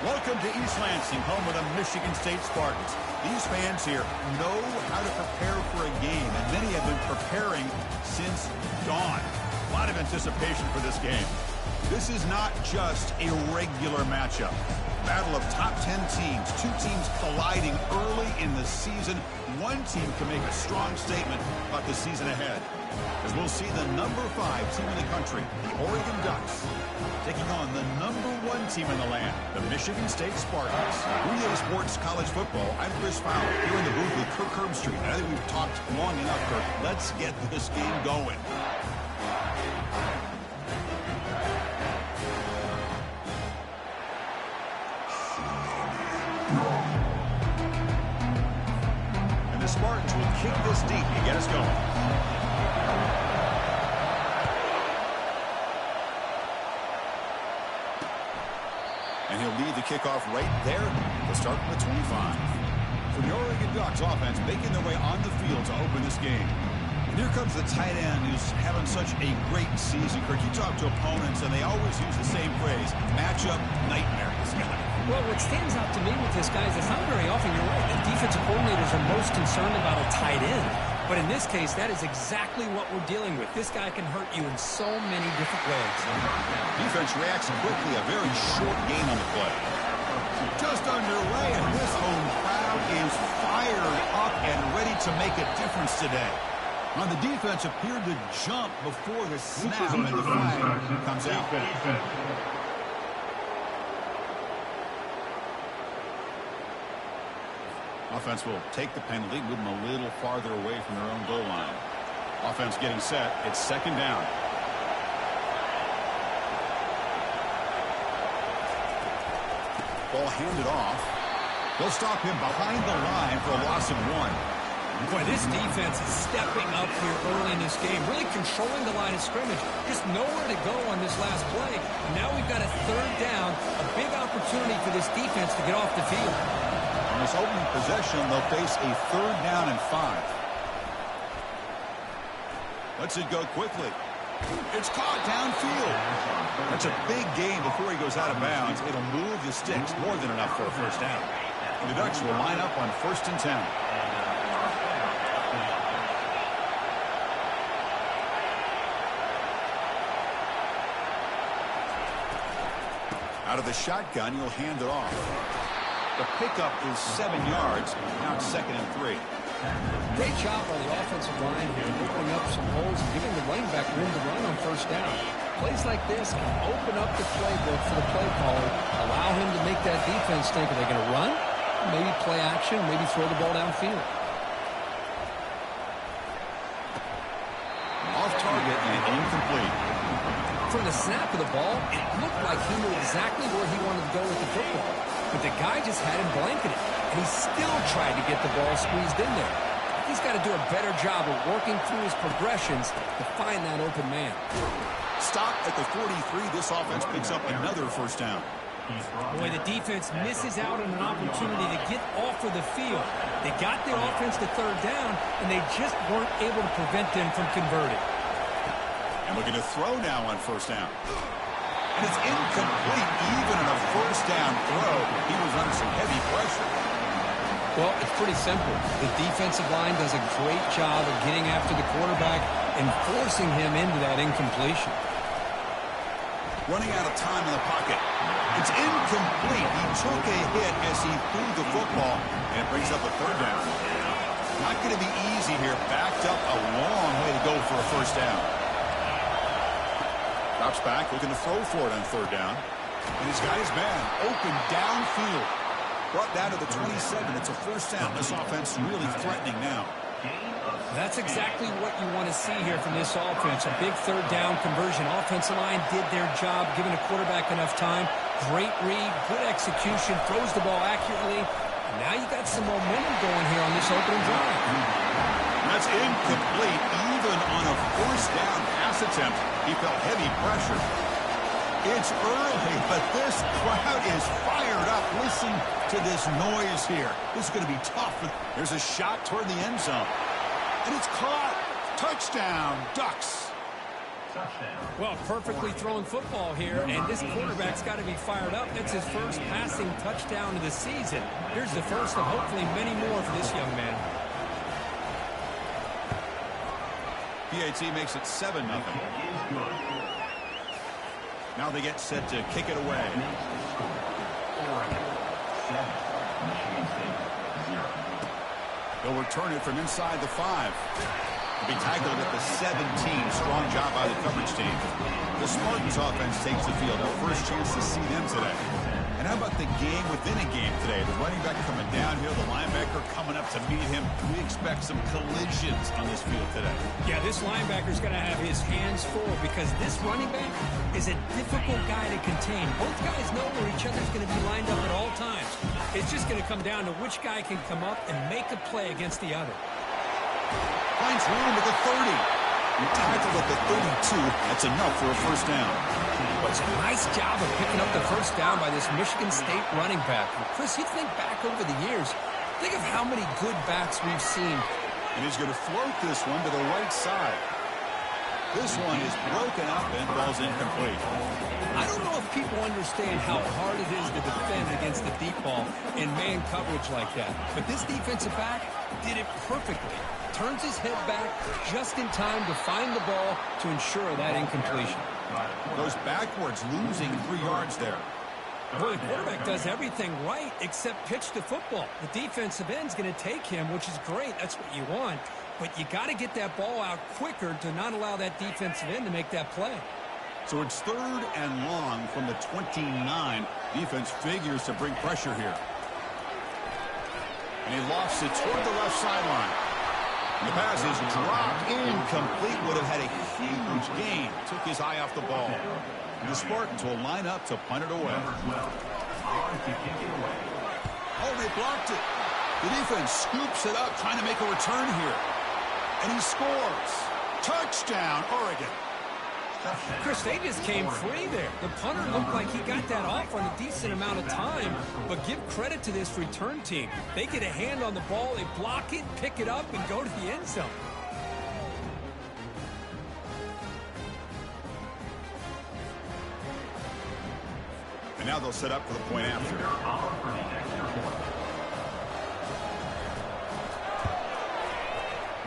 Welcome to East Lansing, home of the Michigan State Spartans. These fans here know how to prepare for a game, and many have been preparing since dawn. A lot of anticipation for this game. This is not just a regular matchup. Battle of top 10 teams, two teams colliding early in the season. One team can make a strong statement about the season ahead, as we'll see the number 5 team in the country, the Oregon Ducks, taking on the number 1 team in the land, the Michigan State Spartans. EA Sports College Football, I'm Chris Fowler, here in the booth with Kirk Herbstreit. I think we've talked long enough, Kirk. Let's get this game going. And the Spartans will kick this deep to get us going. And he'll lead the kickoff right there to start from the 25. For the Oregon Ducks offense making their way on the field to open this game. And here comes the tight end who's having such a great season. Kirk, you talk to opponents and they always use the same phrase, matchup nightmare, this guy. Well, what stands out to me with this guy is it's not very often, you're right, the defensive coordinators are most concerned about a tight end. But in this case, that is exactly what we're dealing with. This guy can hurt you in so many different ways. Defense reacts quickly, a very short gain on the play. Just underway, and this home crowd is fired up and ready to make a difference today. On the defense appeared to jump before the snap, and the flag comes out. Offense will take the penalty, move them a little farther away from their own goal line. Offense getting set. It's second down. Ball handed off. They'll stop him behind the line for a loss of 1. Boy, this defense is stepping up here early in this game, really controlling the line of scrimmage. Just nowhere to go on this last play. And now we've got a third down, a big opportunity for this defense to get off the field. On this opening possession, they'll face a third down and 5. Lets it go quickly. It's caught downfield. That's a big gain before he goes out of bounds. It'll move the sticks, more than enough for a first down. And the Ducks will line up on 1st and 10. Out of the shotgun, you'll hand it off. The pickup is 7 yards. Now it's 2nd and 3. Great job on the offensive line here, opening up some holes and giving the running back room to run on 1st down. Plays like this can open up the playbook for the play caller, allow him to make that defense think, are they going to run? Maybe play action, maybe throw the ball downfield. Off target and incomplete. From the snap of the ball, it looked like he knew exactly where he wanted to go with the football. But the guy just had him blanketed, and he still tried to get the ball squeezed in there. He's got to do a better job of working through his progressions to find that open man. Stop at the 43. This offense picks up another 1st down. Boy, the defense misses out on an opportunity to get off of the field. They got the offense to 3rd down, and they just weren't able to prevent them from converting. And looking to throw now on 1st down. And it's incomplete, even in a 1st down throw. He was under some heavy pressure. Well, it's pretty simple. The defensive line does a great job of getting after the quarterback and forcing him into that incompletion. Running out of time in the pocket. It's incomplete. He took a hit as he threw the football, and it brings up a 3rd down. Not going to be easy here. Backed up a long way to go for a 1st down. Drops back, looking to throw for it on 3rd down. And he's got his man open downfield. Brought down to the 27. It's a 1st down. This offense really threatening now. That's exactly what you want to see here from this offense. A big 3rd down conversion. Offensive line did their job, giving the quarterback enough time. Great read, good execution, throws the ball accurately. And now you got some momentum going here on this opening drive. That's incomplete. Even on a 1st down pass attempt, he felt heavy pressure. It's early, but this crowd is fired up. Listen to this noise here. This is going to be tough. There's a shot toward the end zone. And it's caught. Touchdown, Ducks. Well, perfectly thrown football here, and this quarterback's got to be fired up. That's his first passing touchdown of the season. Here's the first of hopefully many more for this young man. PAT makes it 7-0. Now they get set to kick it away. They'll return it from inside the 5. Be tackled at the 17. Strong job by the coverage team. The Spartans offense takes the field. Our first chance to see them today. And how about the game within a game today? The running back coming downhill, the linebacker coming up to meet him. We expect some collisions on this field today. Yeah, this linebacker's going to have his hands full because this running back is a difficult guy to contain. Both guys know where each other's going to be lined up at all times. It's just going to come down to which guy can come up and make a play against the other. Finds room at the 30. Tackled at the 32. That's enough for a first down. Well, it's a nice job of picking up the first down by this Michigan State running back. And Chris, you think back over the years, think of how many good backs we've seen. And he's going to float this one to the right side. This one is broken up and ball's incomplete. I don't know if people understand how hard it is to defend against the deep ball in man coverage like that. But this defensive back did it perfectly. Turns his head back just in time to find the ball to ensure that incompletion. Goes backwards, losing 3 yards there. Boy, the quarterback does everything right except pitch the football. The defensive end's going to take him, which is great. That's what you want. But you got to get that ball out quicker to not allow that defensive end to make that play. So it's 3rd and long from the 29. Defense figures to bring pressure here. And he lofts it toward the left sideline. And the pass is dropped incomplete. Would have had a huge gain. Took his eye off the ball. And the Spartans will line up to punt it away. Oh, they blocked it. The defense scoops it up, trying to make a return here. And he scores. Touchdown, Oregon. Chris, they just came free there. The punter looked like he got that off on a decent amount of time, but give credit to this return team. They get a hand on the ball, they block it, pick it up, and go to the end zone. And now they'll set up for the point after.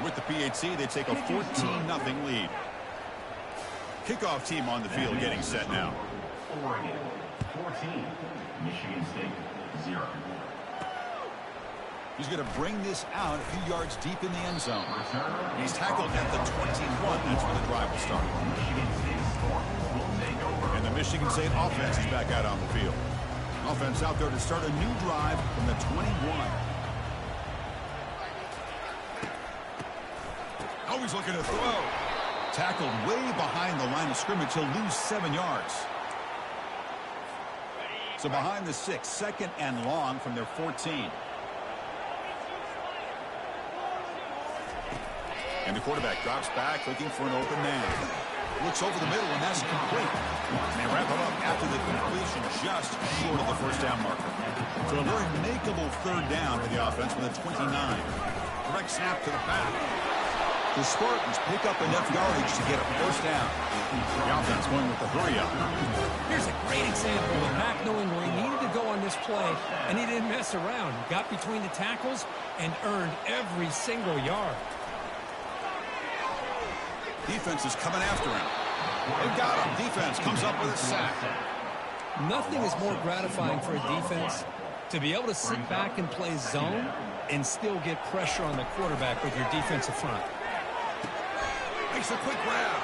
With the PAT, they take a 14-0 lead. Kickoff team on the field getting set now. Oregon 14, Michigan State 0. He's going to bring this out a few yards deep in the end zone. He's tackled at the 21. That's where the drive will start. And the Michigan State offense is back out on the field. Offense out there to start a new drive from the 21. Always looking to throw. Tackled way behind the line of scrimmage. He'll lose 7 yards. So behind the 6, 2nd and long from their 14. And the quarterback drops back, looking for an open man. Looks over the middle, and that's complete. And they wrap it up after the completion, just short of the first down marker. So a very makeable 3rd down for the offense with a 29. Direct snap to the back. The Spartans pick up enough yardage to get a first down. The offense going with the hurry-up. Here's a great example of Mack knowing where he needed to go on this play, and he didn't mess around. He got between the tackles and earned every single yard. Defense is coming after him. They've got him. Defense comes up with a sack. Nothing is more gratifying for a defense to be able to sit back and play zone and still get pressure on the quarterback with your defensive front. Makes a quick grab.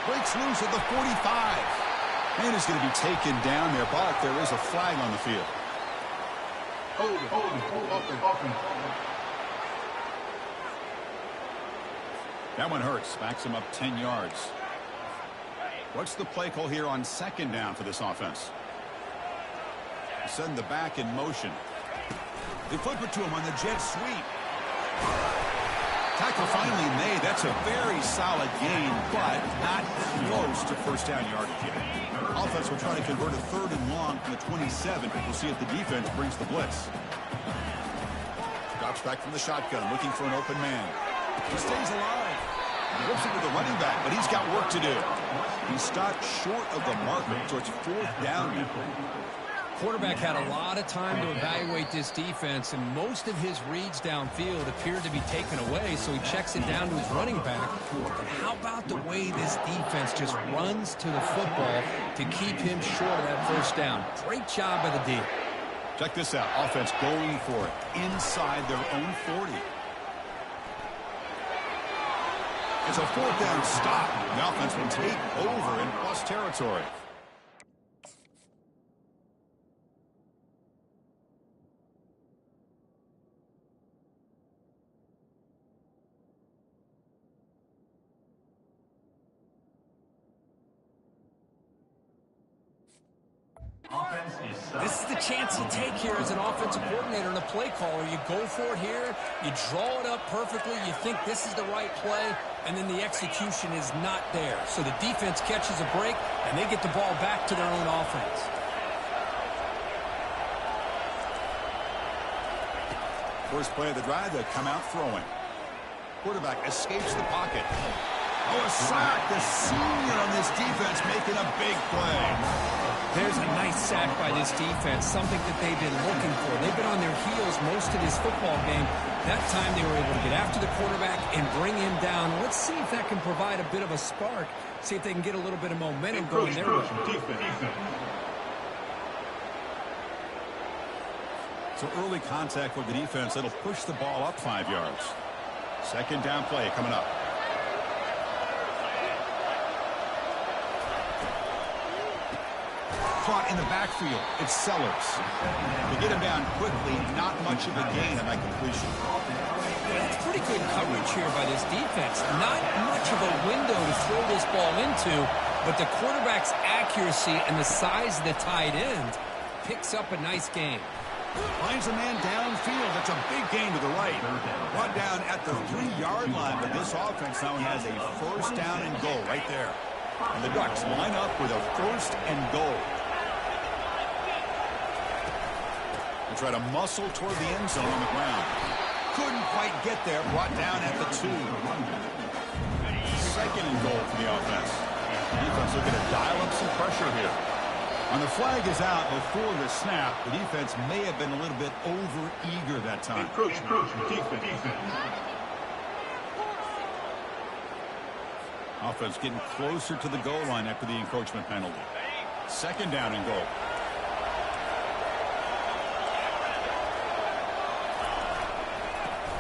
Breaks loose at the 45. Man is going to be taken down there, but there is a flag on the field. That one hurts. Backs him up 10 yards. What's the play call here on 2nd down for this offense? Send the back in motion. They flip it to him on the jet sweep. Tackle finally made. That's a very solid gain, but not close to first down yardage yet. Offense will try to convert a 3rd and long from the 27. We'll see if the defense brings the blitz. Drops back from the shotgun, looking for an open man. He stays alive. Flips it to the running back, but he's got work to do. He stopped short of the marker, so it's 4th down now. Quarterback had a lot of time to evaluate this defense, and most of his reads downfield appeared to be taken away, so he checks it down to his running back. But how about the way this defense just runs to the football to keep him short of that 1st down? Great job by the D. Check this out. Offense going for it inside their own 40. It's a 4th down stop. The offense will take over in plus territory. This is the chance you take here as an offensive coordinator and a play caller. You go for it here, you draw it up perfectly, you think this is the right play, and then the execution is not there. So the defense catches a break, and they get the ball back to their own offense. First play of the drive, they come out throwing. Quarterback escapes the pocket. Oh, a sack. The senior on this defense making a big play. There's a nice sack by this defense, something that they've been looking for. They've been on their heels most of this football game. That time they were able to get after the quarterback and bring him down. Let's see if that can provide a bit of a spark. See if they can get a little bit of momentum going their way. So early contact with the defense, that'll push the ball up 5 yards. 2nd down play coming up. Caught in the backfield. It's Sellers. To get him down quickly, not much of a gain on that completion. That's pretty good coverage here by this defense. Not much of a window to throw this ball into, but the quarterback's accuracy and the size of the tight end picks up a nice game. Finds a man downfield. That's a big gain to the right. Brought down at the 3-yard line, but this offense now has a 1st down and goal right there. And the Ducks line up with a 1st and goal. They try to muscle toward the end zone on the ground. Couldn't quite get there. Brought down at the 2. 2nd and goal for the offense. The defense looking to dial up some pressure here. And the flag is out before the snap. The defense may have been a little bit over-eager that time. Defense. Offense getting closer to the goal line after the encroachment penalty. 2nd down and goal.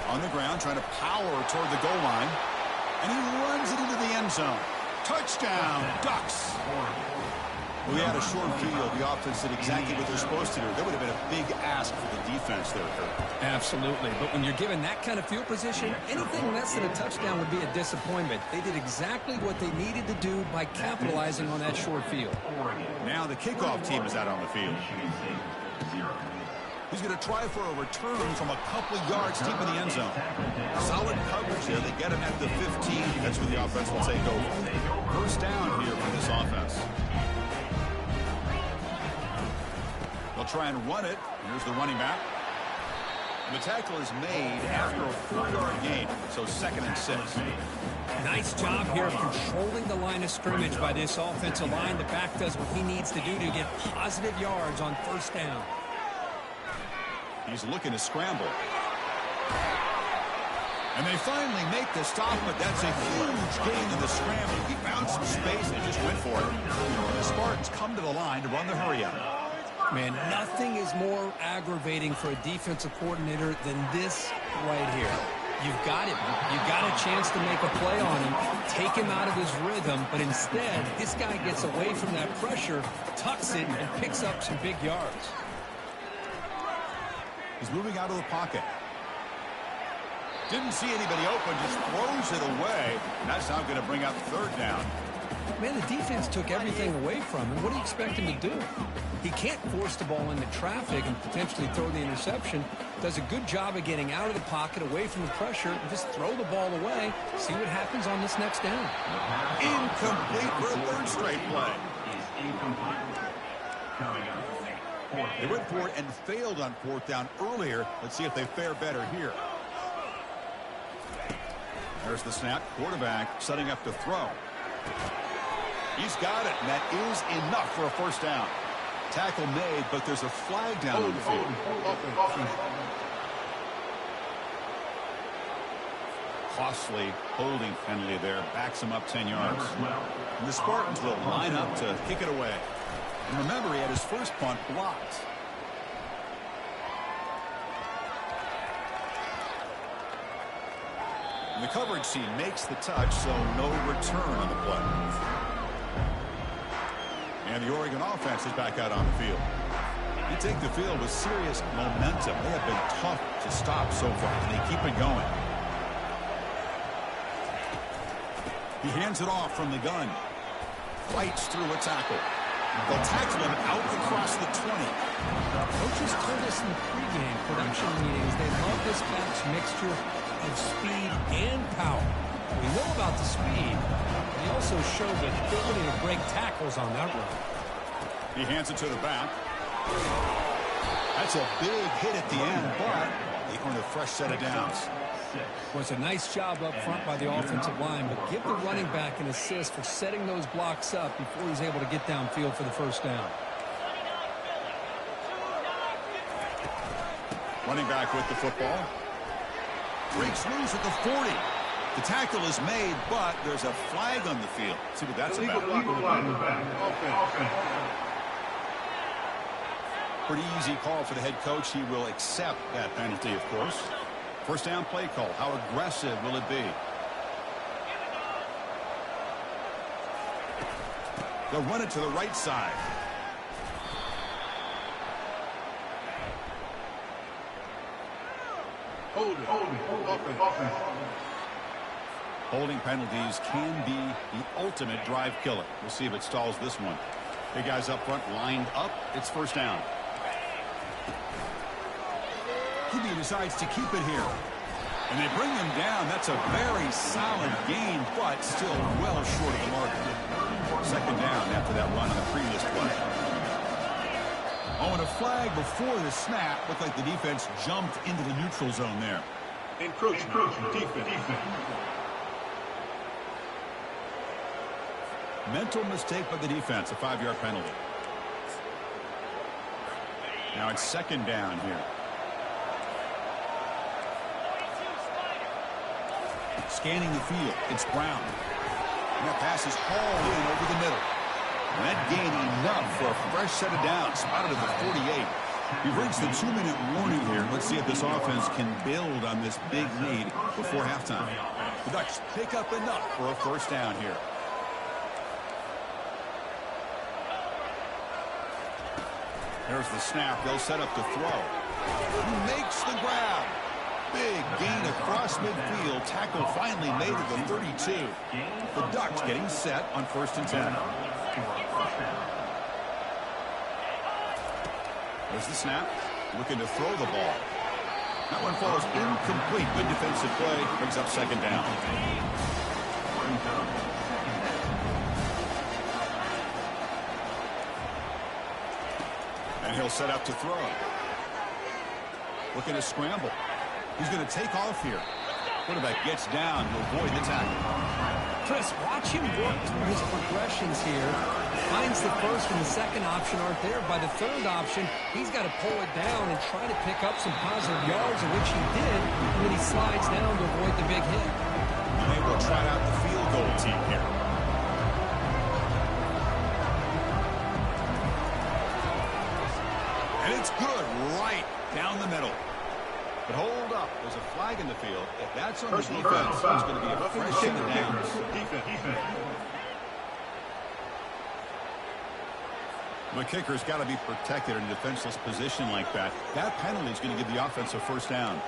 On the ground, trying to power toward the goal line. And he runs it into the end zone. Touchdown, Ducks. We had a short field. The offense did exactly what they're supposed to do. That would have been a big ask for the defense there, Kurt. Absolutely. But when you're given that kind of field position, anything less than a touchdown would be a disappointment. They did exactly what they needed to do by capitalizing on that short field. Now the kickoff team is out on the field. He's going to try for a return from a couple yards deep in the end zone. Solid coverage there. They get him at the 15. That's where the offense will take over. 1st down here for this offense. They'll try and run it. Here's the running back. The tackle is made after a 4-yard gain, so 2nd and 6. Nice job here of controlling the line of scrimmage by this offensive line. The back does what he needs to do to get positive yards on 1st down. He's looking to scramble. And they finally make the stop, but that's a huge gain in the scramble. He found some space and just went for it. The Spartans come to the line to run the hurry-up. Man, nothing is more aggravating for a defensive coordinator than this right here. You've got him. You've got a chance to make a play on him, take him out of his rhythm, but instead, this guy gets away from that pressure, tucks it, and picks up some big yards. He's moving out of the pocket. Didn't see anybody open, just throws it away. And that's now going to bring up 3rd down. Man, the defense took everything away from him. What do you expect him to do? He can't force the ball into traffic and potentially throw the interception. Does a good job of getting out of the pocket, away from the pressure, and just throw the ball away. See what happens on this next down. Incomplete for a 3rd straight play. They went for it and failed on 4th down earlier. Let's see if they fare better here. There's the snap. Quarterback setting up to throw. He's got it, and that is enough for a first down. Tackle made, but there's a flag down on the field. Costly holding penalty there. Backs him up 10 yards. And the Spartans will line up to kick it away. And remember, he had his first punt blocked. And the coverage team makes the touch, so no return on the play. And the Oregon offense is back out on the field. They take the field with serious momentum. They have been tough to stop so far, and they keep it going. He hands it off from the gun. Fights through a tackle. They'll tackle him out across the 20. Coaches told us in the pregame production meetings they love this back's mixture of speed and power. We know about the speed, but he also showed the ability to break tackles on that run. He hands it to the back. That's a big hit at the end, but they earn a fresh set of downs. Well, it's a nice job up front by the offensive line, but give the running back an assist for setting those blocks up before he's able to get downfield for the first down. Running back with the football. Breaks loose at the 40. The tackle is made, but there's a flag on the field. See what that's about. Pretty easy call for the head coach. He will accept that penalty, of course. First down play call. How aggressive will it be? They'll run it to the right side. Holding penalties can be the ultimate drive killer. We'll see if it stalls this one. Big guys up front lined up. It's first down. He decides to keep it here. And they bring him down. That's a very solid gain, but still well short of the mark. Second down after that run on the previous play. Oh, and a flag before the snap. Looked like the defense jumped into the neutral zone there. Encroachment. Defense. Mental mistake by the defense. A 5-yard penalty. Now it's second down here. Scanning the field. It's Brown. And that pass is hauled in over the middle. And that gain enough for a fresh set of downs. Spotted at the 48. We've reached the 2-minute warning here. Let's see if this offense can build on this big lead before halftime. The Ducks pick up enough for a first down here. There's the snap. They'll set up to throw. He makes the grab. Big gain across midfield. Tackle finally made at the 32. The Ducks getting set on 1st and 10. There's the snap. Looking to throw the ball. That one falls incomplete. Good defensive play. Brings up second down. And he'll set up to throw. Looking to scramble. He's going to take off here. Quarterback gets down to avoid the tackle. Chris, watch him work through his progressions here. Finds the first and the second option aren't there. By the third option, he's got to pull it down and try to pick up some positive yards, of which he did when he slides down to avoid the big hit. And they will try out the field goal team here. And it's good right down the middle. But hold up. There's a flag in the field. If that's on the defense, it's going to be a fresh set of downs. The kicker's got to be protected in a defenseless position like that. That penalty is going to give the offense a first down.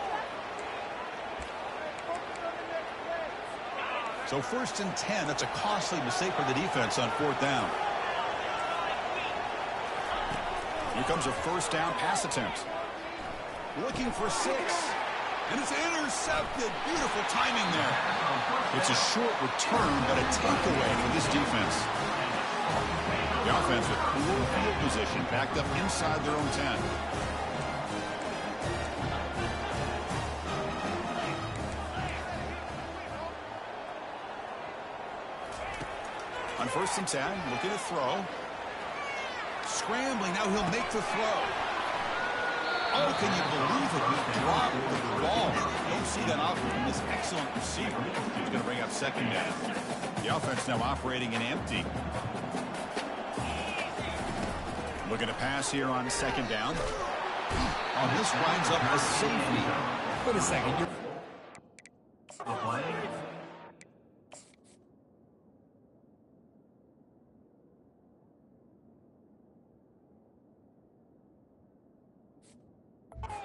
So 1st and 10. That's a costly mistake for the defense on 4th down. Here comes a first down pass attempt. Looking for 6. And it's intercepted. Beautiful timing there. It's a short return, but a takeaway for this defense. The offense with poor field position, backed up inside their own 10. On 1st and 10, looking to throw. Scrambling, now he'll make the throw. Oh, can you believe it? He dropped the ball. You don't see that often from this excellent receiver. He's going to bring up 2nd down. The offense now operating in empty. Looking to pass here on 2nd down. Oh, this winds up a safety. Wait a second. The play.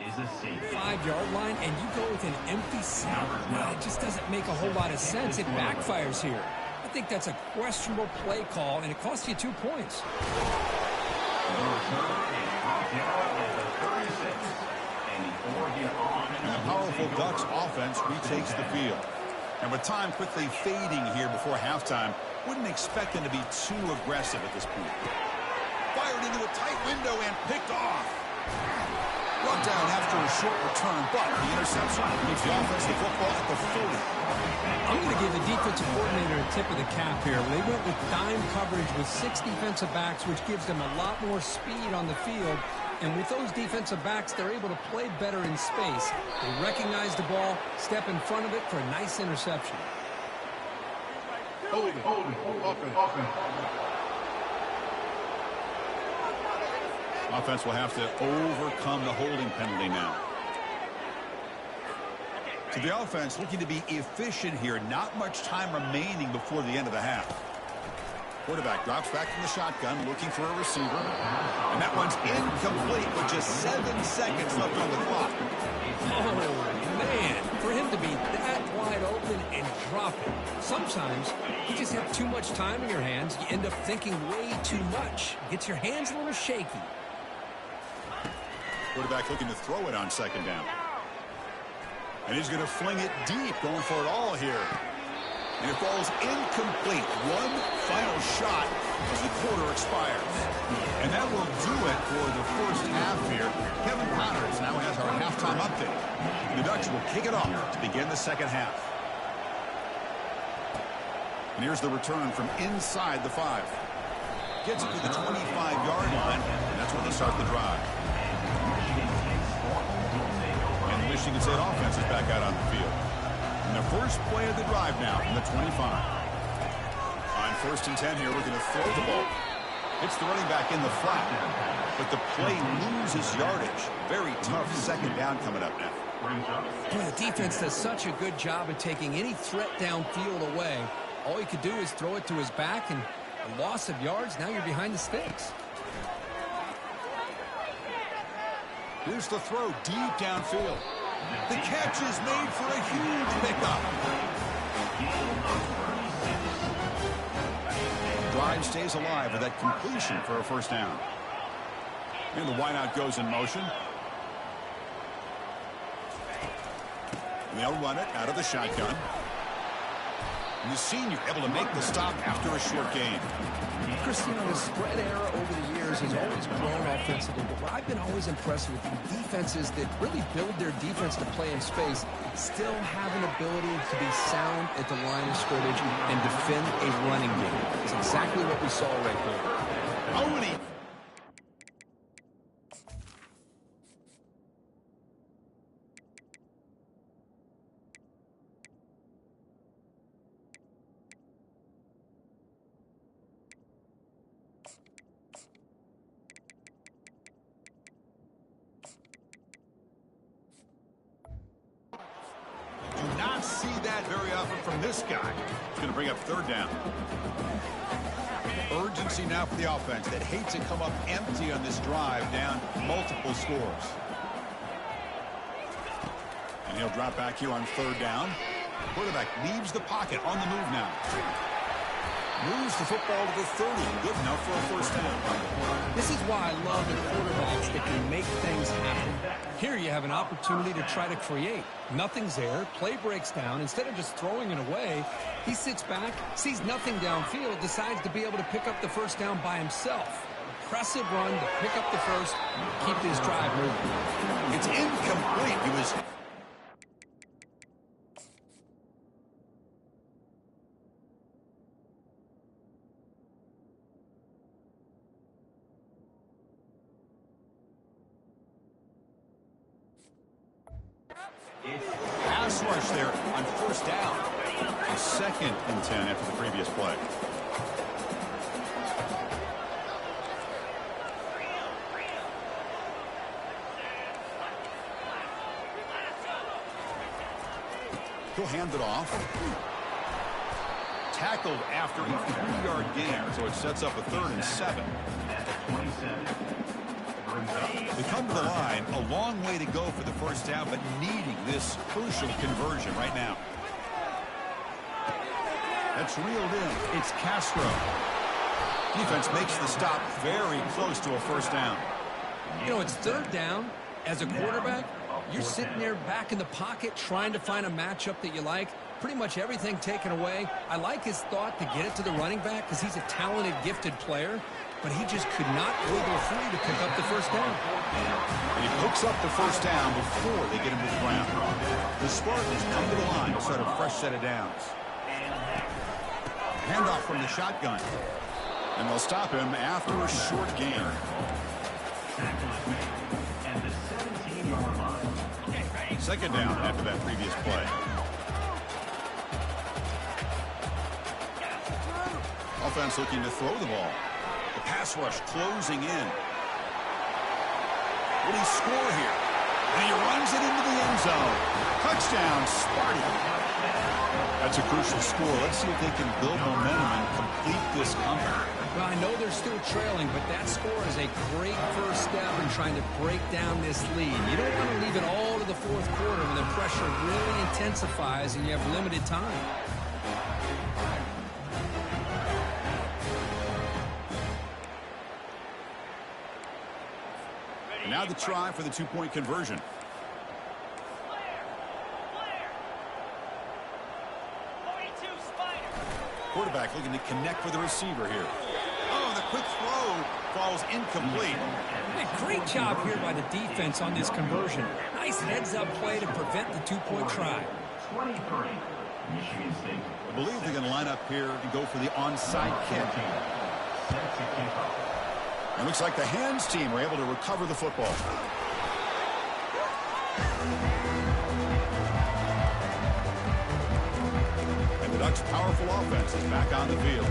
Is a safety. 5-yard line, and you go with an empty set. Well, it just doesn't make a whole lot of sense. It backfires here. I think that's a questionable play call, and it costs you 2 points. And the powerful Ducks offense retakes the field. And with time quickly fading here before halftime, wouldn't expect them to be too aggressive at this point. Fired into a tight window and picked off. Brought down after a short return, but the interception leaves the offense the football at the 40. I'm going to give the defensive coordinator a tip of the cap here. They went with dime coverage with 6 defensive backs, which gives them a lot more speed on the field. And with those defensive backs, they're able to play better in space. They recognize the ball, step in front of it for a nice interception. Hold it. Offense will have to overcome the holding penalty now. So the offense looking to be efficient here. Not much time remaining before the end of the half. Quarterback drops back from the shotgun, looking for a receiver. And that one's incomplete with just 7 seconds left on the clock. Oh, man. For him to be that wide open and drop it. Sometimes you just have too much time in your hands. You end up thinking way too much. Gets your hands a little shaky. Quarterback looking to throw it on 2nd down. And he's going to fling it deep, going for it all here. And it falls incomplete. One final shot as the quarter expires. And that will do it for the first half here. Kevin Powers now has our halftime update. The Ducks will kick it off to begin the 2nd half. And here's the return from inside the 5. Gets it to the 25-yard line, and that's where they start the drive. And the Michigan State offense is back out on the field. And the first play of the drive now from the 25. On 1st and 10 here, looking to throw the ball. Hits the running back in the flat. But the play loses yardage. Very tough 2nd down coming up now. Boy, the defense does such a good job of taking any threat downfield away. All he could do is throw it to his back, and a loss of yards, now you're behind the sticks. Here's the throw deep downfield. The catch is made for a huge pickup. Drive stays alive with that completion for a 1st down. And the wideout goes in motion. And they'll run it out of the shotgun. And the senior able to make the stop after a short gain. Christian, the spread era over the years has always grown offensively, but what I've been always impressed with the defenses that really build their defense to play in space still have an ability to be sound at the line of scrimmage and defend a running game. It's exactly what we saw right there. Oh, and he... see that very often from this guy. He's going to bring up 3rd down. Urgency now for the offense that hates to come up empty on this drive, down multiple scores. And he'll drop back here on 3rd down. Quarterback leaves the pocket on the move now. Moves the football to the 30. Good enough for a 1st down. This is why I love the quarterbacks that can make things happen. Here you have an opportunity to try to create. Nothing's there. Play breaks down. Instead of just throwing it away, he sits back, sees nothing downfield, decides to be able to pick up the 1st down by himself. Impressive run to pick up the 1st, keep this drive moving. It's incomplete. He was... there on first down. A 2nd and 10 after the previous play. He'll hand it off. Tackled after a 3-yard gain, so it sets up a 3rd and 7. They come to the line, a long way to go for the first down, but needing this crucial conversion right now. That's reeled in. It's Castro. Defense makes the stop very close to a first down. You know, it's 3rd down. As a quarterback, you're sitting there back in the pocket trying to find a matchup that you like. Pretty much everything taken away. I like his thought to get it to the running back because he's a talented, gifted player, but he just could not wiggle free to pick up the first down. And he picks up the first down before they get him to the ground. The Spartans come to the line to start a fresh set of downs. Handoff from the shotgun. And they'll stop him after a short gain. Second down after that previous play. Offense looking to throw the ball. The pass rush closing in. Will he score here? And he runs it into the end zone. Touchdown, Sparty. That's a crucial score. Let's see if they can build momentum and complete this comeback. Well, I know they're still trailing, but that score is a great first step in trying to break down this lead. You don't want to leave it all to the 4th quarter when the pressure really intensifies and you have limited time. And now the try for the 2-point conversion. Quarterback looking to connect with the receiver here. Oh, the quick throw falls incomplete. Great job here by the defense on this conversion. Nice heads-up play to prevent the 2-point try. 23, Michigan State. I believe they're going to line up here and go for the onside kick. It looks like the hands team were able to recover the football. And the Ducks' powerful offense is back on the field.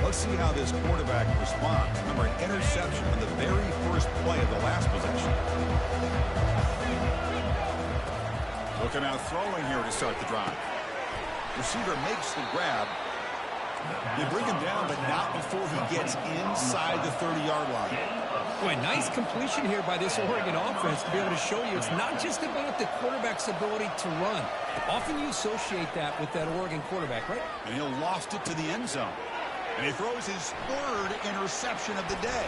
Let's see how this quarterback responds. Remember, an interception on the very first play of the last possession. Looking out throwing here to start the drive. Receiver makes the grab. They bring him down, but not before he gets inside the 30-yard line. Boy, nice completion here by this Oregon offense to be able to show you it's not just about the quarterback's ability to run. Often you associate that with that Oregon quarterback, right? And he'll loft it to the end zone. And he throws his 3rd interception of the day.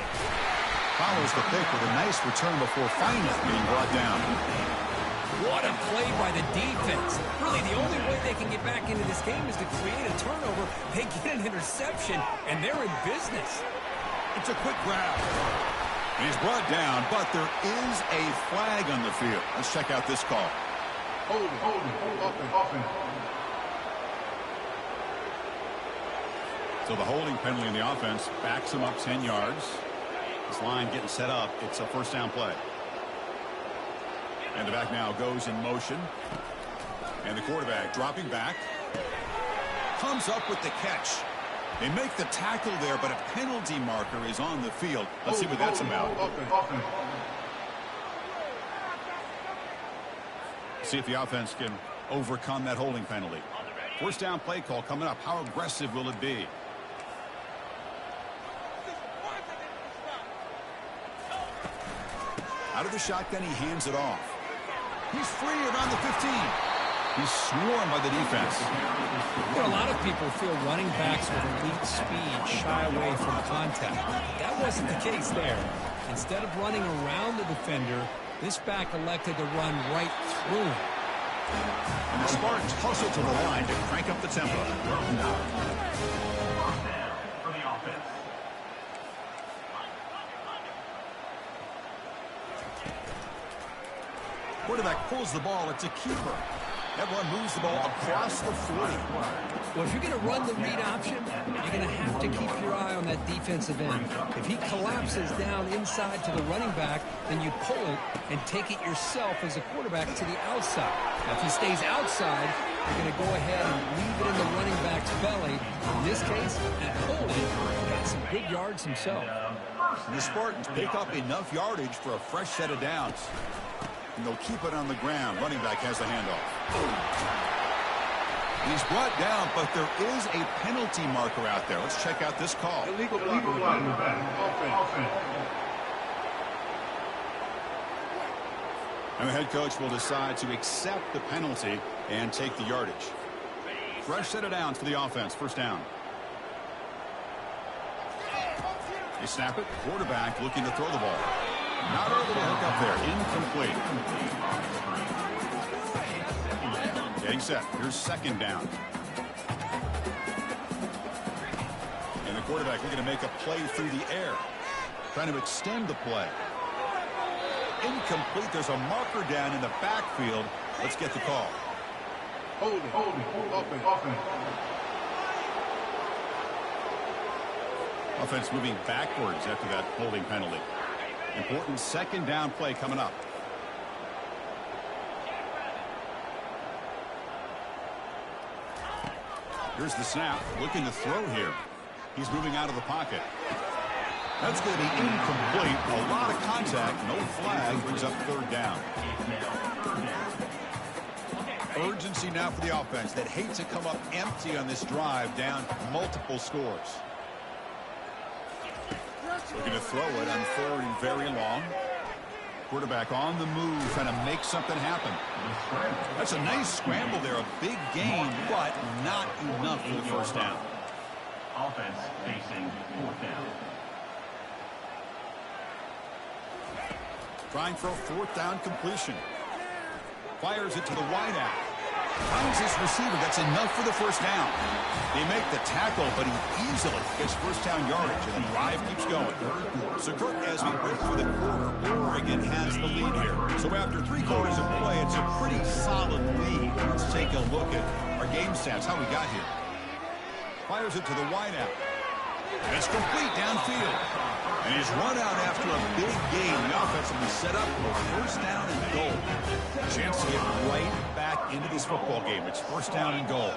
Follows the pick with a nice return before finally being brought down. What a play by the defense. Really, the only way they can get back into this game is to create a turnover. They get an interception, and they're in business. It's a quick grab. And he's brought down, but there is a flag on the field. Let's check out this call. Hold, open. So the holding penalty in the offense backs him up 10 yards. This line getting set up. It's a first down play. And the back now goes in motion. And the quarterback dropping back. Comes up with the catch. They make the tackle there, but a penalty marker is on the field. Let's see what that's about. See if the offense can overcome that holding penalty. First down play call coming up. How aggressive will it be? Out of the shotgun, he hands it off. He's free around the 15. He's swarmed by the defense. You know, a lot of people feel running backs with elite speed shy away from contact. That wasn't the case there. Instead of running around the defender, this back elected to run right through him. And the Spartans hustle to the line to crank up the tempo. For the offense. Quarterback pulls the ball. It's a keeper. That one moves the ball across the 40. Well, if you're going to run the read option, you're going to have to keep your eye on that defensive end. If he collapses down inside to the running back, then you pull it and take it yourself as a quarterback to the outside. Now, if he stays outside, you're going to go ahead and leave it in the running back's belly. In this case, he pulled it and got some good yards himself. And the Spartans pick up enough yardage for a fresh set of downs. And they'll keep it on the ground. Running back has the handoff. He's brought down, but there is a penalty marker out there. Let's check out this call. Illegal flag in the back. Offense. And the head coach will decide to accept the penalty and take the yardage. Fresh set of downs for the offense. First down. They snap it. Quarterback looking to throw the ball. Not able to hook up there. Incomplete. Getting set. Here's second down. And the quarterback looking to make a play through the air. Trying to extend the play. Incomplete. There's a marker down in the backfield. Let's get the call. Hold it. Offense. Offense moving backwards after that holding penalty. Important second down play coming up. Here's the snap. Looking to throw here. He's moving out of the pocket. That's going to be incomplete. A lot of contact. No flag. Brings up third down. Urgency now for the offense that hate to come up empty on this drive, down multiple scores. Looking to throw it on third and very long. Quarterback on the move, trying to make something happen. That's a nice scramble there, a big gain, but not enough for the first down. Offense facing fourth down. Trying for a fourth down completion. Fires it to the wideout. Finds his receiver. That's enough for the first down. They make the tackle, but he easily gets first down yardage, and the drive keeps going. So, Kirk, as we went through the quarter, Oregon has the lead here. So after 3 quarters of play, it's a pretty solid lead. Let's take a look at our game stats, how we got here. Fires it to the wideout. And it's complete downfield. And he's run out after a big gain. The offense will be set up for first down and goal. A chance to get right back into this football game. It's first down and goal.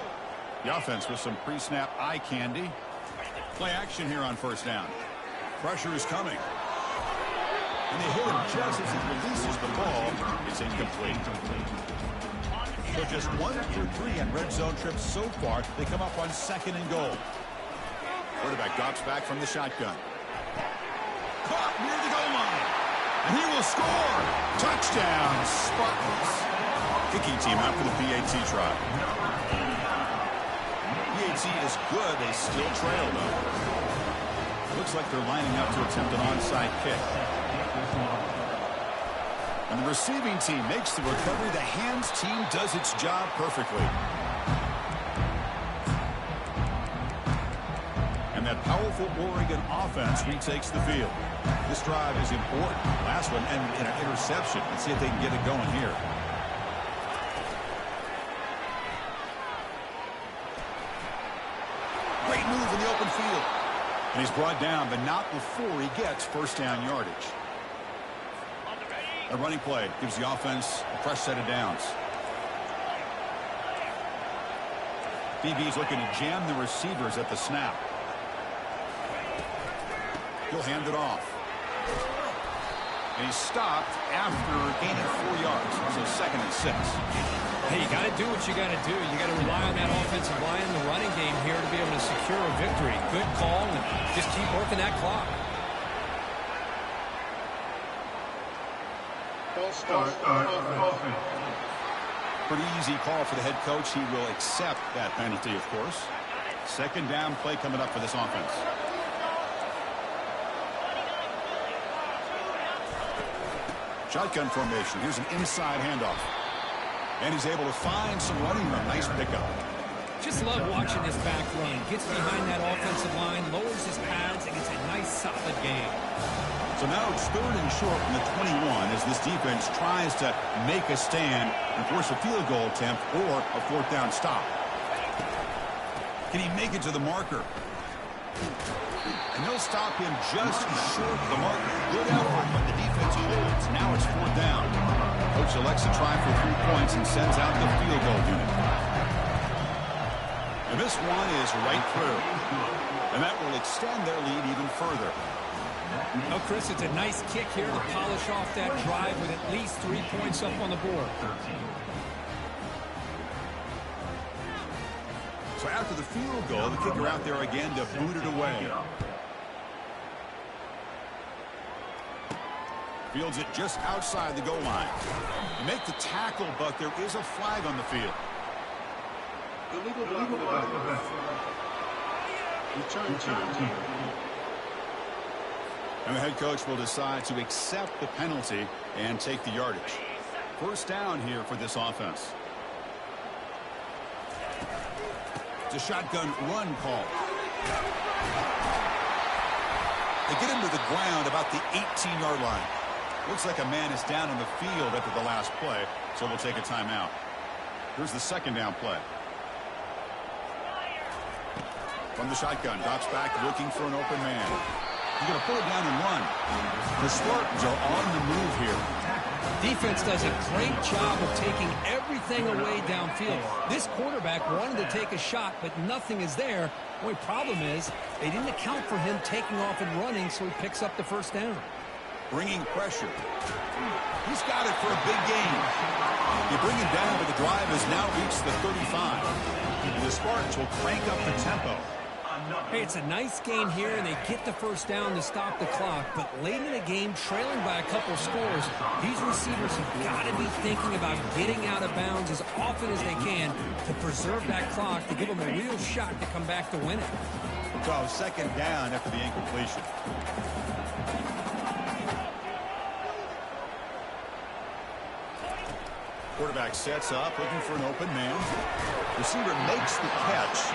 The offense with some pre-snap eye candy. Play action here on first down. Pressure is coming. And they hit him just as he releases the ball. It's incomplete. So just 1 through 3 on red zone trips so far. They come up on second and goal. Quarterback drops back from the shotgun. Caught near the goal line. And he will score. Touchdown, Spartans. Kicking team out for the PAT try. PAT is good. They still trail, though. Looks like they're lining up to attempt an onside kick. And the receiving team makes the recovery. The hands team does its job perfectly. And that powerful Oregon offense retakes the field. This drive is important. Last one, and an interception. Let's see if they can get it going here. Great move in the open field. And he's brought down, but not before he gets first down yardage. A running play gives the offense a fresh set of downs. DB's looking to jam the receivers at the snap. He'll hand it off. And he's stopped after gaining 4 yards. So second and 6. Hey, you got to do what you got to do. You got to rely on that offensive line in the running game here to be able to secure a victory. Good call, and just keep working that clock. Pretty easy call for the head coach. He will accept that penalty, of course. Second down play coming up for this offense. Shotgun formation. Here's an inside handoff. And he's able to find some running room. Nice pickup. Just love watching this back run. Gets behind that offensive line, lowers his pads, and gets a nice, solid gain. So now it's third and short from the 21 as this defense tries to make a stand and force a field goal attempt or a fourth down stop. Can he make it to the marker? And they'll stop him just short of the marker. Good effort, but the defense holds. Now it's 4th down. Coach elects to try for 3 points and sends out the field goal unit. And this one is right through. And that will extend their lead even further. Oh, Chris, it's a nice kick here to polish off that drive with at least 3 points up on the board. So after the field goal, the kicker out there again to boot it away. Fields it just outside the goal line. You make the tackle, but there is a flag on the field. And the head coach will decide to accept the penalty and take the yardage. 1st down here for this offense. It's a shotgun run call. They get him to the ground about the 18-yard line. Looks like a man is down on the field after the last play, so we'll take a timeout. Here's the 2nd down play. From the shotgun, drops back looking for an open man. He's going to pull it down and run. The Spartans are on the move here. Defense does a great job of taking everything away downfield. This quarterback wanted to take a shot, but nothing is there. The only problem is they didn't account for him taking off and running, so he picks up the 1st down. Bringing pressure. He's got it for a big gain. You bring him down, but the drive has now reached the 35. And the Spartans will crank up the tempo. Hey, it's a nice gain here, and they get the 1st down to stop the clock. But late in the game, trailing by a couple scores, these receivers have got to be thinking about getting out of bounds as often as they can to preserve that clock, to give them a real shot to come back to win it. So 2nd down after the incompletion. Quarterback sets up, looking for an open man. Receiver makes the catch,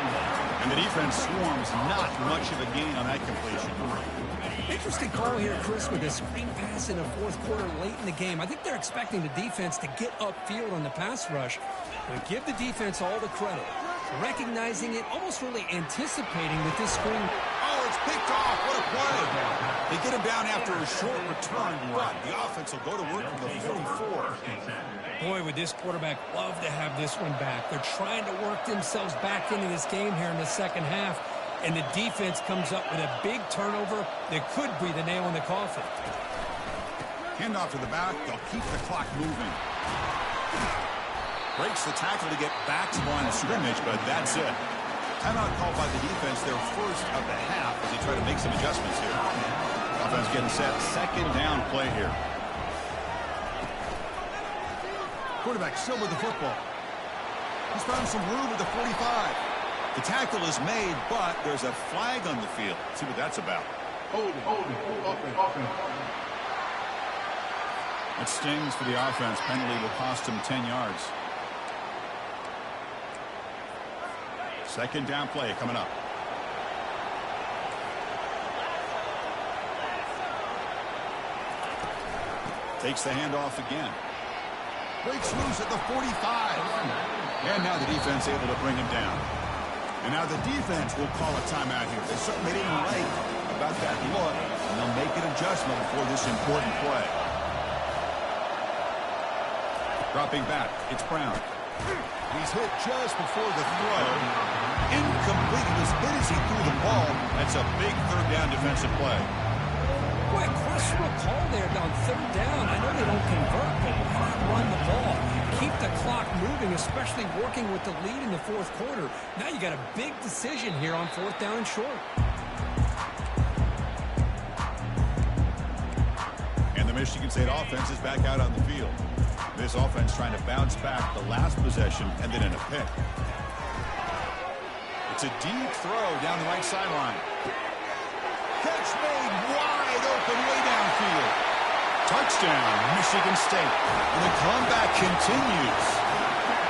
and the defense swarms. Not much of a gain on that completion. Interesting call here, Chris, with a screen pass in the 4th quarter late in the game. I think they're expecting the defense to get upfield on the pass rush. But give the defense all the credit. Recognizing it, almost really anticipating that this screen... Oh, it's picked off. What a play. They get him down after a short return, but the offense will go to work from the 44. Boy, would this quarterback love to have this one back. They're trying to work themselves back into this game here in the 2nd half, and the defense comes up with a big turnover that could be the nail in the coffin. Handoff to the back. They'll keep the clock moving. Breaks the tackle to get back to the line of scrimmage, but that's it. Timeout called by the defense, their 1st of the half, as they try to make some adjustments here. Offense getting set. 2nd down play here. Quarterback still with the football. He's found some room at the 45. The tackle is made, but there's a flag on the field. Let's see what that's about. Holding, offense. It stings for the offense. Penalty will cost him 10 yards. 2nd down play coming up. Takes the handoff again. Breaks loose at the 45. And now the defense able to bring him down. And now the defense will call a timeout here. They certainly didn't like about that look, and they'll make an adjustment before this important play. Dropping back, it's Brown. He's hit just before the throw. Incomplete. He was hit as he threw the ball. That's a big 3rd down defensive play. Boy, questionable call there on 3rd down. I know they don't convert, but why not run the ball? Keep the clock moving, especially working with the lead in the 4th quarter. Now you got a big decision here on 4th down and short. And the Michigan State offense is back out on the field. This offense trying to bounce back the last possession and then in a pick. It's a deep throw down the right sideline. Catch made wide open way downfield. Touchdown, Michigan State. And the comeback continues.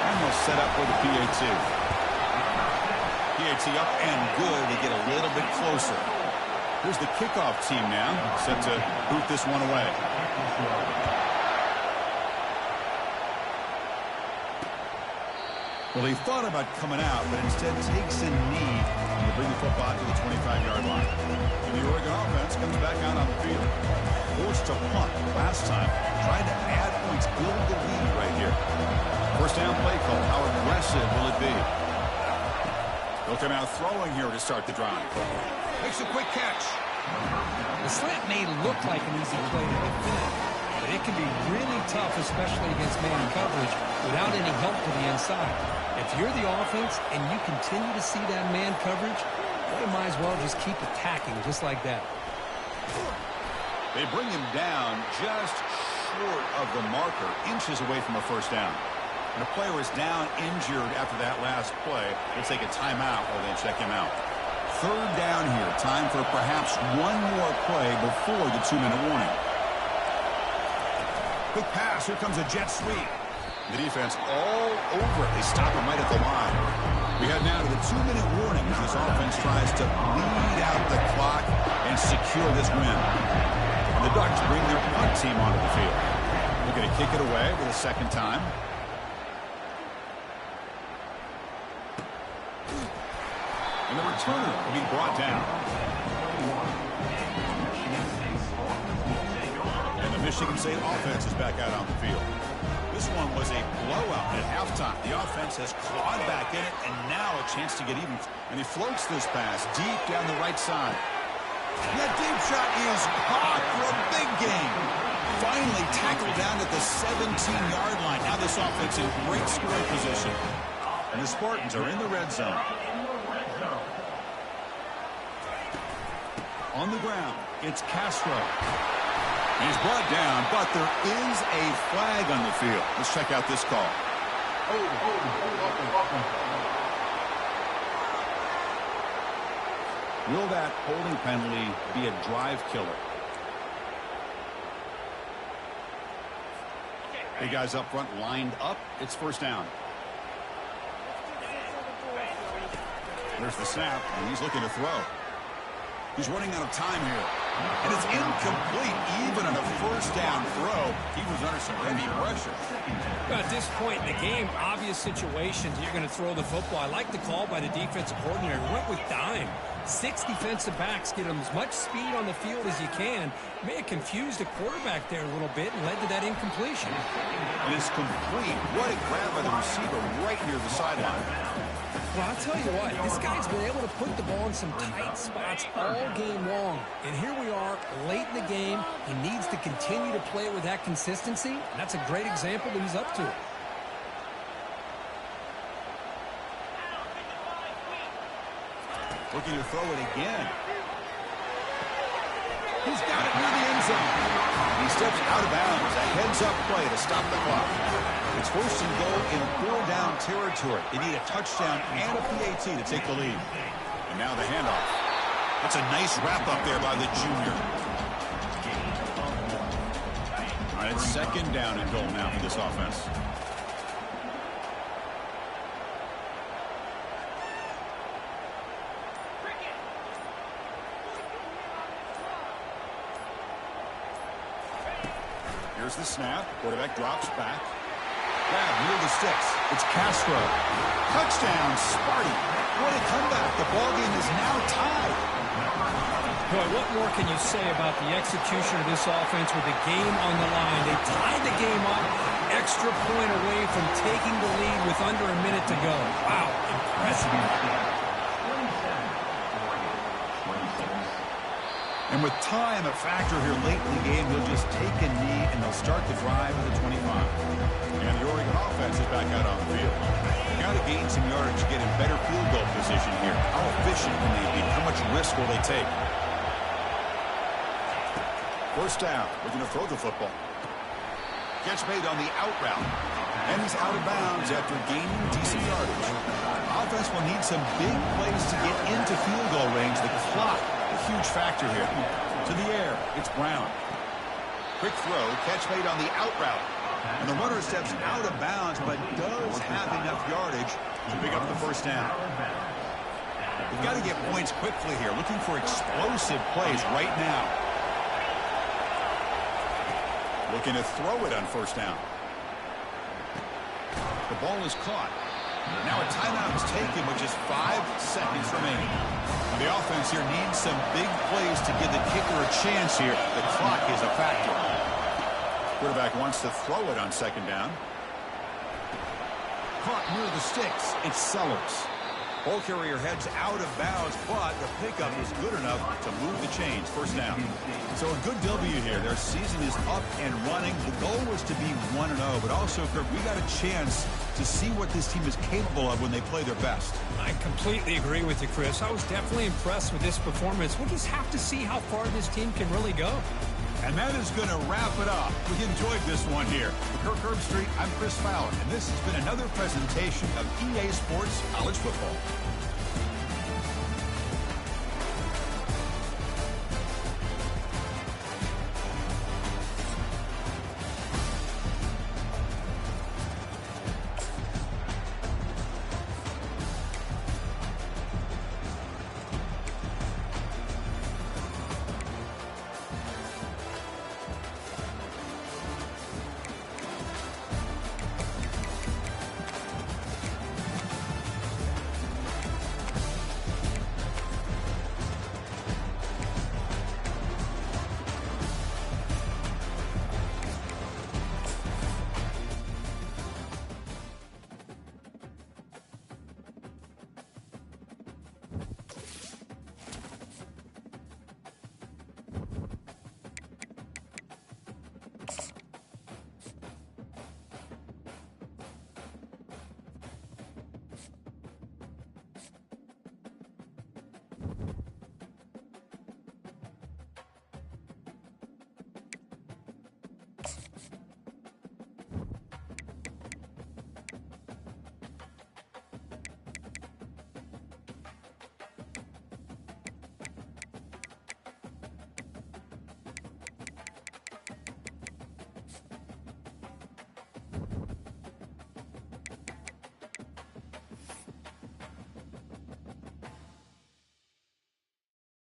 And they'll set up for the PAT. PAT up and good. They get a little bit closer. Here's the kickoff team now, set to boot this one away. Well, he thought about coming out, but instead takes a knee to bring the football to the 25-yard line. And the Oregon offense comes back out on the field. Forced to punt last time, trying to add points, build the lead right here. First down play call. How aggressive will it be? They'll come out throwing here to start the drive. Makes a quick catch. The slant may look like an easy play to defend, but it can be really tough, especially against man coverage, without any help to the inside. If you're the offense and you continue to see that man coverage, you might as well just keep attacking just like that. They bring him down just short of the marker, inches away from a first down. And a player is down injured after that last play. They'll take a timeout while they check him out. Third down here. Time for perhaps one more play before the 2-minute warning. Quick pass. Here comes a jet sweep. The defense all over it. They stop him right at the line. We head now to the 2-minute warning as this offense tries to bleed out the clock and secure this win. And the Ducks bring their punt team onto the field. Looking to kick it away for the second time. And the returner will be brought down. And the Michigan State offense is back out on the field. This one was a blowout at halftime. The offense has clawed back in it, and now a chance to get even. And he floats this pass deep down the right side. And that deep shot is caught for a big gain. Finally tackled down at the 17-yard line. Now this offense in great scoring position. And the Spartans are in the red zone. On the ground, it's Castro. He's brought down, but there is a flag on the field. Let's check out this call. Will that holding penalty be a drive killer? The guys up front lined up. It's first down. There's the snap, and he's looking to throw. He's running out of time here. And it's incomplete, even on a first down throw. He was under some heavy pressure. Well, at this point in the game, obvious situations, you're going to throw the football. I like the call by the defensive coordinator. Went with dime. 6 defensive backs get them as much speed on the field as you can. May have confused the quarterback there a little bit and led to that incompletion. It is complete. What a grab by the receiver right near the sideline. Well, I'll tell you what, this guy's been able to put the ball in some tight spots all game long. And here we are, late in the game. He needs to continue to play it with that consistency. And that's a great example that he's up to it. Looking to throw it again. He's got it near the end zone. He steps out of bounds. A heads-up play to stop the clock. It's first and goal in 4-down territory. They need a touchdown and a PAT to take the lead. And now the handoff. That's a nice wrap-up there by the junior. All right, it's second down and goal now for this offense. Here's the snap. Quarterback drops back. Grab near the sticks. It's Castro. Touchdown, Sparty. What a comeback. The ballgame is now tied. Boy, what more can you say about the execution of this offense with the game on the line? They tied the game up, extra point away from taking the lead with under a minute to go. Wow, impressive. And with time a factor here late in the game, they'll just take a knee and they'll start the drive at the 25. And the Oregon offense is back out on the field. Got to gain some yardage to get in better field goal position here. How efficient can they be? How much risk will they take? First down. Looking to throw the football. Catch made on the out route. And he's out of bounds after gaining decent yardage. Offense will need some big plays to get into field goal range. The clock, a huge factor here. To the air, it's Brown. Quick throw, catch made on the out route. And the runner steps out of bounds, but does have enough yardage to pick up the first down. We've got to get points quickly here. Looking for explosive plays right now. Looking to throw it on first down. The ball is caught. Now a timeout is taken with just 5 seconds remaining. The offense here needs some big plays to give the kicker a chance here. The clock is a factor. Quarterback wants to throw it on second down. Caught near the sticks. It's Sellers. Ball carrier heads out of bounds, but the pickup is good enough to move the chains. First down. So a good W here. Their season is up and running. The goal was to be 1-0, but also, Kirk, we got a chance to see what this team is capable of when they play their best. I completely agree with you, Chris. I was definitely impressed with this performance. We'll just have to see how far this team can really go. And that is going to wrap it up. We enjoyed this one here. For Kirk Herbstreit, I'm Chris Fowler, and this has been another presentation of EA Sports College Football.